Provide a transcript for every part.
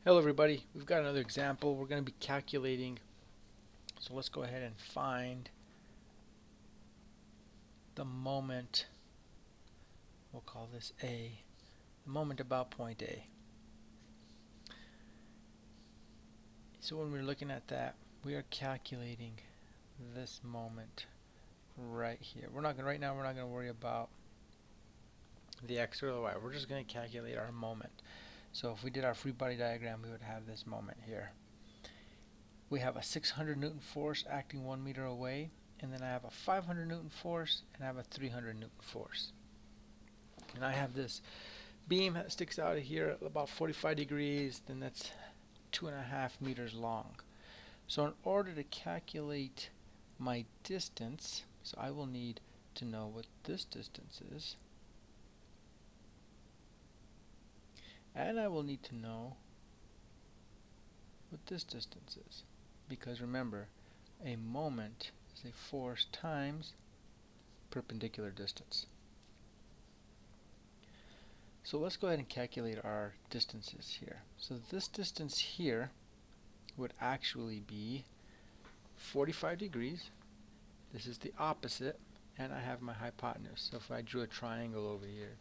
Hello everybody, we've got another example. We're going to be calculating, so let's go ahead and find the moment. We'll call this A, the moment about point A. So when we're looking at that, we are calculating this moment right here. Right now we're not going to worry about the X or the Y. We're just going to calculate our moment. So if we did our free body diagram, we would have this moment here. We have a 600 Newton force acting 1 meter away, and then I have a 500 Newton force, and I have a 300 Newton force. And I have this beam that sticks out of here at about 45 degrees, then that's 2.5 meters long. So in order to calculate my distance, so I will need to know what this distance is, and I will need to know what this distance is. Because remember, a moment is a force times perpendicular distance. So let's go ahead and calculate our distances here. So this distance here would actually be 45 degrees. This is the opposite, and I have my hypotenuse. So if I drew a triangle over here,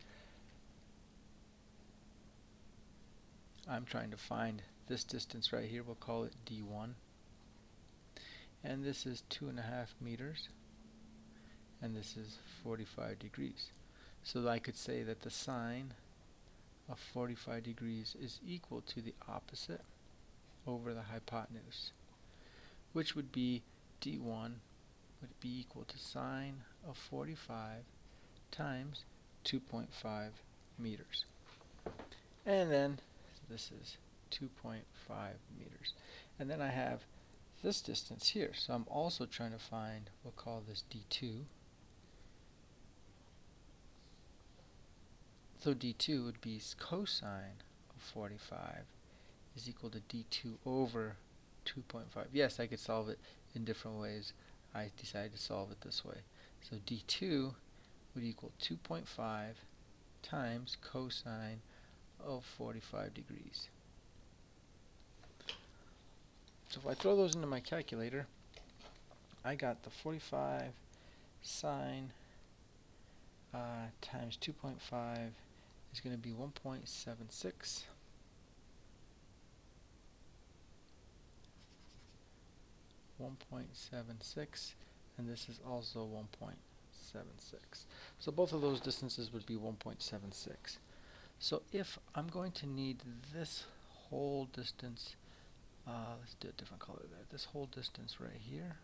I'm trying to find this distance right here. We'll call it D1. And this is 2.5 meters, and this is 45 degrees. So I could say that the sine of 45 degrees is equal to the opposite over the hypotenuse, which would be D1 would be equal to sine of 45 times 2.5 meters. And then this is 2.5 meters. And then I have this distance here. So I'm also trying to find, we'll call this D2. So D2 would be cosine of 45 is equal to D2 over 2.5. Yes, I could solve it in different ways. I decided to solve it this way. So D2 would equal 2.5 times cosine of 45 degrees. So if I throw those into my calculator, I got the 45 sine times 2.5 is going to be 1.76. 1.76, and this is also 1.76. So both of those distances would be 1.76. So if I'm going to need this whole distance, let's do a different color there. This whole distance right here,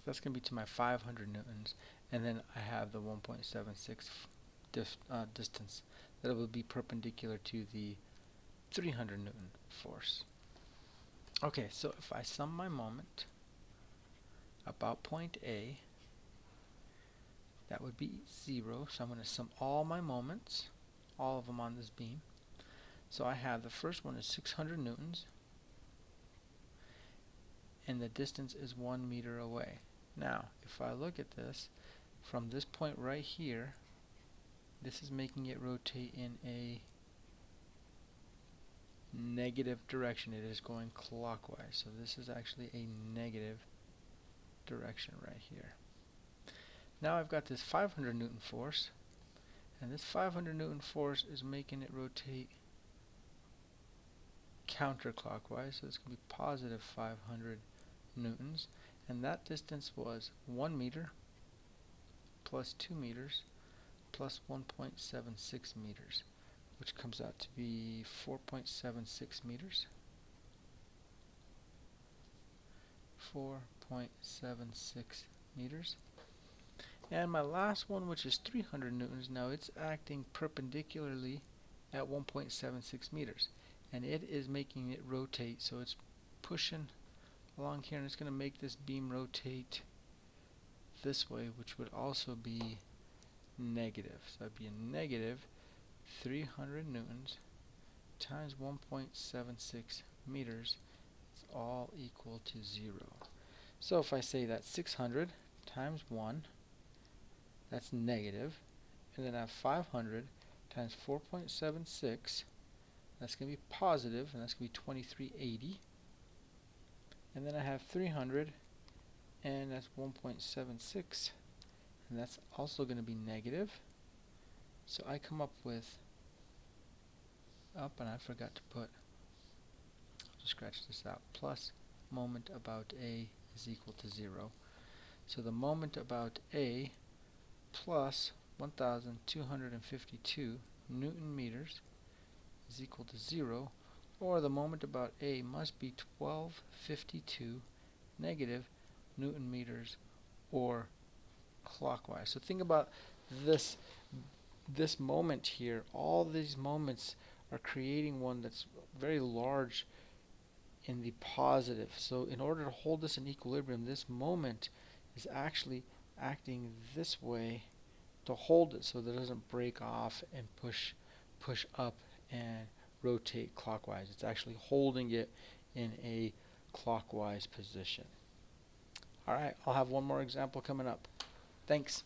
that's going to be to my 500 newtons, and then I have the 1.76 distance that will be perpendicular to the 300 newton force. Okay, so if I sum my moment about point A, that would be 0. So I'm going to sum all my moments, all of them on this beam. So I have the first one is 600 newtons, and the distance is 1 meter away. Now, if I look at this, from this point right here, this is making it rotate in a negative direction. It is going clockwise. So this is actually a negative direction right here. Now I've got this 500 newton force, and this 500 newton force is making it rotate counterclockwise. So it's going to be positive 500 newtons, and that distance was 1 meter plus 2 meters plus 1.76 meters, which comes out to be 4.76 meters. 4.76 meters. And my last one, which is 300 newtons, now it's acting perpendicularly at 1.76 meters. And it is making it rotate, so it's pushing along here, and it's going to make this beam rotate this way, which would also be negative. So that'd be a negative 300 newtons times 1.76 meters. It's all equal to 0. So if I say that 600 times 1, that's negative, and then I have 500 times 4.76. That's going to be positive, and that's going to be 2380. And then I have 300, and that's 1.76, and that's also going to be negative. So I come up with and I forgot to put, I'll just scratch this out, plus moment about A is equal to 0. So the moment about A plus 1,252 Newton meters is equal to 0, or the moment about A must be 1252 negative Newton meters, or clockwise. So think about this moment here. All these moments are creating one that's very large in the positive. So in order to hold this in equilibrium, this moment is actually acting this way to hold it so that it doesn't break off and push up and rotate clockwise. It's actually holding it in a clockwise position. Alright, I'll have one more example coming up. Thanks.